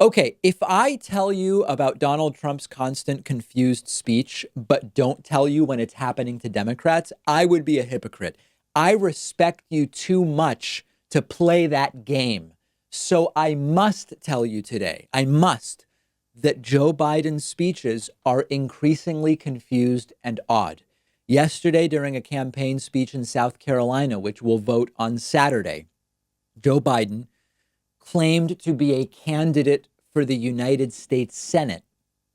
Okay, if I tell you about Donald Trump's constant confused speech, but don't tell you when it's happening to Democrats, I would be a hypocrite. I respect you too much to play that game. So I must tell you today, I must, that Joe Biden's speeches are increasingly confused and odd. Yesterday, during a campaign speech in South Carolina, which we'll vote on Saturday, Joe Biden claimed to be a candidate for the United States Senate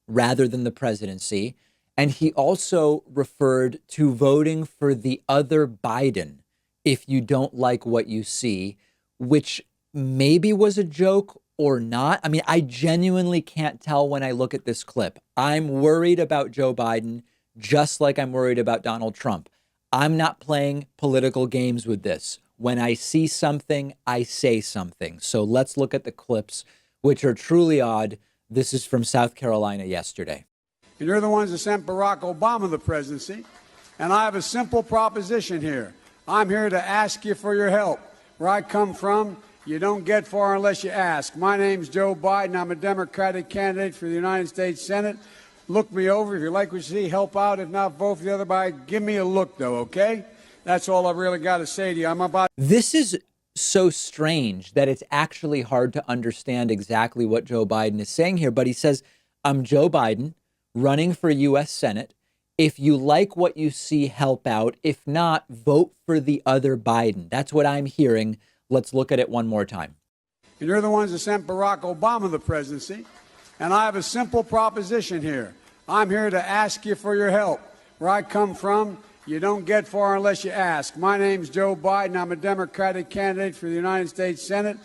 rather than the presidency. And he also referred to voting for the other Biden if you don't like what you see, which maybe was a joke or not. I mean, I genuinely can't tell when I look at this clip. I'm worried about Joe Biden just like I'm worried about Donald Trump. I'm not playing political games with this. When I see something, I say something. So let's look at the clips, which are truly odd. This is from South Carolina yesterday. And you're the ones that sent Barack Obama the presidency. And I have a simple proposition here. I'm here to ask you for your help. Where I come from, you don't get far unless you ask. My name's Joe Biden. I'm a Democratic candidate for the United States Senate. Look me over. If you like what you see, help out. If not, vote for the other Biden. Give me a look, though, okay? That's all I've really got to say to you. I'm about. This is so strange that it's actually hard to understand exactly what Joe Biden is saying here. But he says, I'm Joe Biden running for U.S. Senate. If you like what you see, help out. If not, vote for the other Biden. That's what I'm hearing. Let's look at it one more time. And you're the ones that sent Barack Obama the presidency. And I have a simple proposition here. I'm here to ask you for your help. Where I come from, you don't get far unless you ask. My name's Joe Biden. I'm a Democratic candidate for the United States Senate.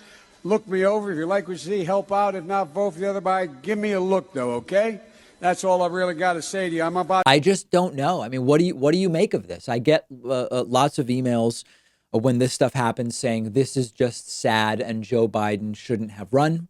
Look me over. If you like what you see, help out. If not, vote for the other Biden. Give me a look, though, okay? That's all I've really got to say to you. I'm about. I just don't know. I mean, what do you make of this? I get lots of emails when this stuff happens saying this is just sad and Joe Biden shouldn't have run.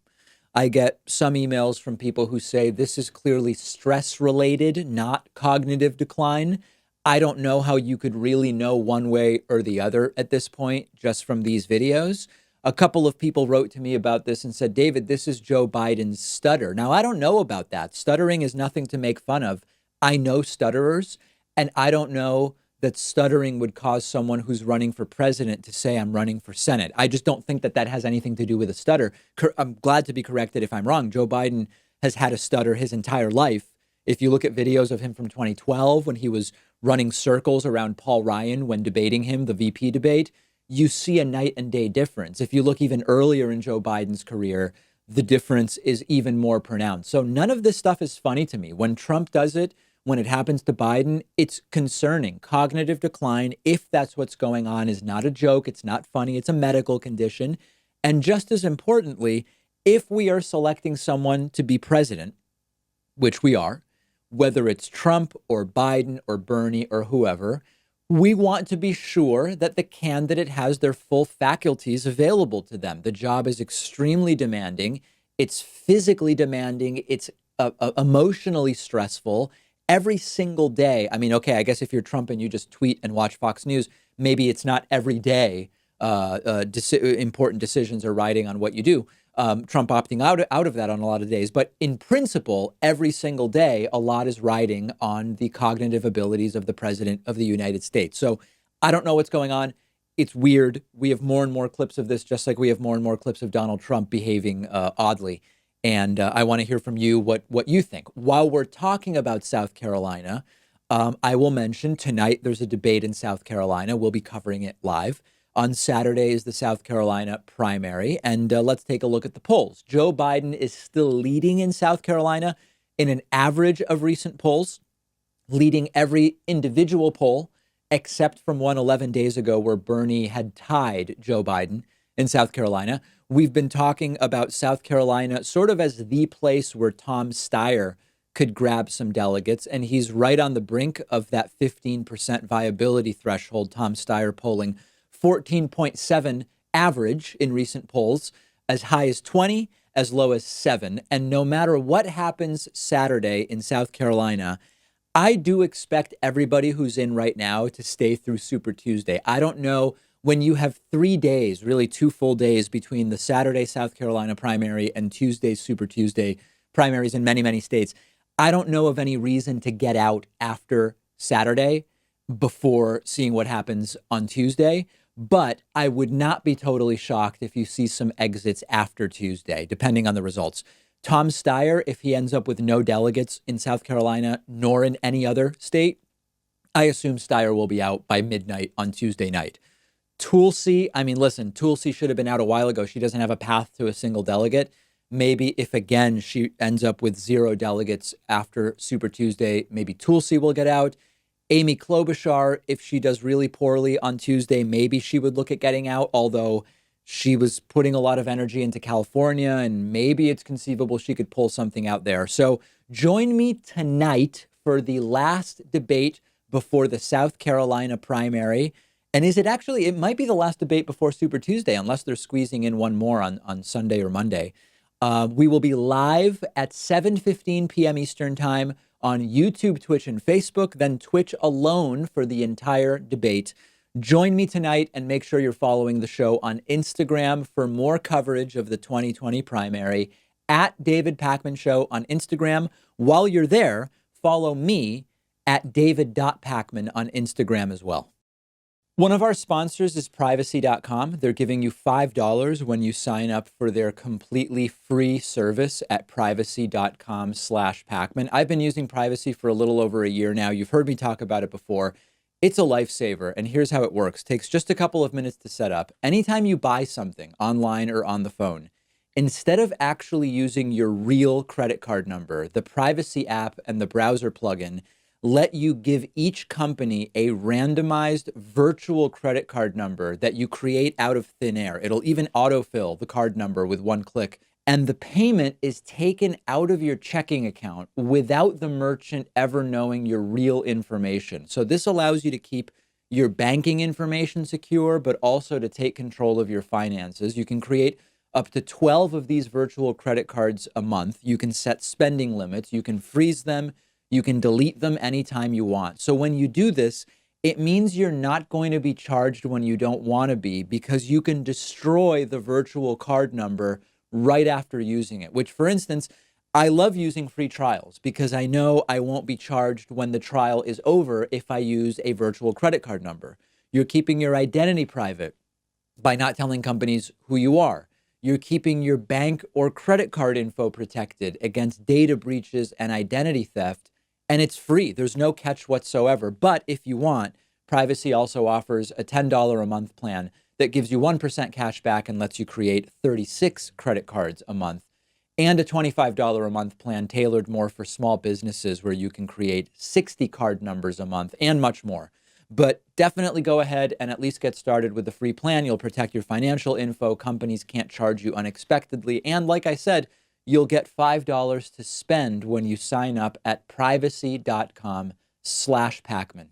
I get some emails from people who say this is clearly stress related, not cognitive decline. I don't know how you could really know one way or the other at this point, just from these videos. A couple of people wrote to me about this and said, David, this is Joe Biden's stutter. Now, I don't know about that. Stuttering is nothing to make fun of. I know stutterers, and I don't know that stuttering would cause someone who's running for president to say, I'm running for Senate. I just don't think that that has anything to do with a stutter. I'm glad to be corrected if I'm wrong. Joe Biden has had a stutter his entire life. If you look at videos of him from 2012, when he was running circles around Paul Ryan when debating him, the VP debate, you see a night and day difference. If you look even earlier in Joe Biden's career, the difference is even more pronounced. So none of this stuff is funny to me. When Trump does it, when it happens to Biden, it's concerning. Cognitive decline, if that's what's going on, is not a joke. It's not funny. It's a medical condition. And just as importantly, if we are selecting someone to be president, which we are, whether it's Trump or Biden or Bernie or whoever, we want to be sure that the candidate has their full faculties available to them. The job is extremely demanding. It's physically demanding. It's emotionally stressful every single day. I mean, okay, I guess if you're Trump and you just tweet and watch Fox News, maybe it's not every day important decisions are riding on what you do. Trump opting out of that on a lot of days. But in principle, every single day, a lot is riding on the cognitive abilities of the president of the United States. So I don't know what's going on. It's weird. We have more and more clips of this, just like we have more and more clips of Donald Trump behaving oddly. And I want to hear from you what you think. While we're talking about South Carolina, I will mention tonight there's a debate in South Carolina. We'll be covering it live. On Saturday is the South Carolina primary, and let's take a look at the polls. Joe Biden is still leading in South Carolina in an average of recent polls, leading every individual poll except from one 11 days ago where Bernie had tied Joe Biden in South Carolina. We've been talking about South Carolina sort of as the place where Tom Steyer could grab some delegates, and he's right on the brink of that 15% viability threshold. Tom Steyer polling 14.7 average in recent polls, as high as 20, as low as 7. And no matter what happens Saturday in South Carolina, I do expect everybody who's in right now to stay through Super Tuesday. I don't know when you have 3 days, really 2 full days between the Saturday South Carolina primary and Tuesday Super Tuesday primaries in many, many states, I don't know of any reason to get out after Saturday before seeing what happens on Tuesday. But I would not be totally shocked if you see some exits after Tuesday, depending on the results. Tom Steyer, if he ends up with no delegates in South Carolina nor in any other state, I assume Steyer will be out by midnight on Tuesday night. Toolsy, I mean, listen, Toolsy should have been out a while ago. She doesn't have a path to a single delegate. Maybe if, again, she ends up with 0 delegates after Super Tuesday, maybe Toolsy will get out. Amy Klobuchar, if she does really poorly on Tuesday, maybe she would look at getting out, although she was putting a lot of energy into California, and maybe it's conceivable she could pull something out there. So join me tonight for the last debate before the South Carolina primary. And is it actually, it might be the last debate before Super Tuesday, unless they're squeezing in one more on Sunday or Monday. We will be live at 7:15 p.m. Eastern Time on YouTube, Twitch, and Facebook, then Twitch alone for the entire debate. Join me tonight and make sure you're following the show on Instagram for more coverage of the 2020 primary at David Pakman Show on Instagram. While you're there, follow me at david.pakman on Instagram as well. One of our sponsors is privacy.com. They're giving you $5 when you sign up for their completely free service at privacy.com/Pakman. I've been using Privacy for a little over a year now. You've heard me talk about it before. It's a lifesaver, and here's how it works. Takes just a couple of minutes to set up. Anytime you buy something online or on the phone, instead of actually using your real credit card number, the Privacy app and the browser plugin let you give each company a randomized virtual credit card number that you create out of thin air. It'll even autofill the card number with one click. And the payment is taken out of your checking account without the merchant ever knowing your real information. So this allows you to keep your banking information secure, but also to take control of your finances. You can create up to 12 of these virtual credit cards a month. You can set spending limits. You can freeze them. You can delete them anytime you want. So when you do this, it means you're not going to be charged when you don't want to be, because you can destroy the virtual card number right after using it, which, for instance, I love using free trials because I know I won't be charged when the trial is over if I use a virtual credit card number. You're keeping your identity private by not telling companies who you are. You're keeping your bank or credit card info protected against data breaches and identity theft. And it's free. There's no catch whatsoever. But if you want, Privacy also offers a $10 a month plan that gives you 1% cash back and lets you create 36 credit cards a month, and a $25 a month plan tailored more for small businesses where you can create 60 card numbers a month and much more. But definitely go ahead and at least get started with the free plan. You'll protect your financial info. Companies can't charge you unexpectedly. And like I said, you'll get $5 to spend when you sign up at privacy.com/Pakman.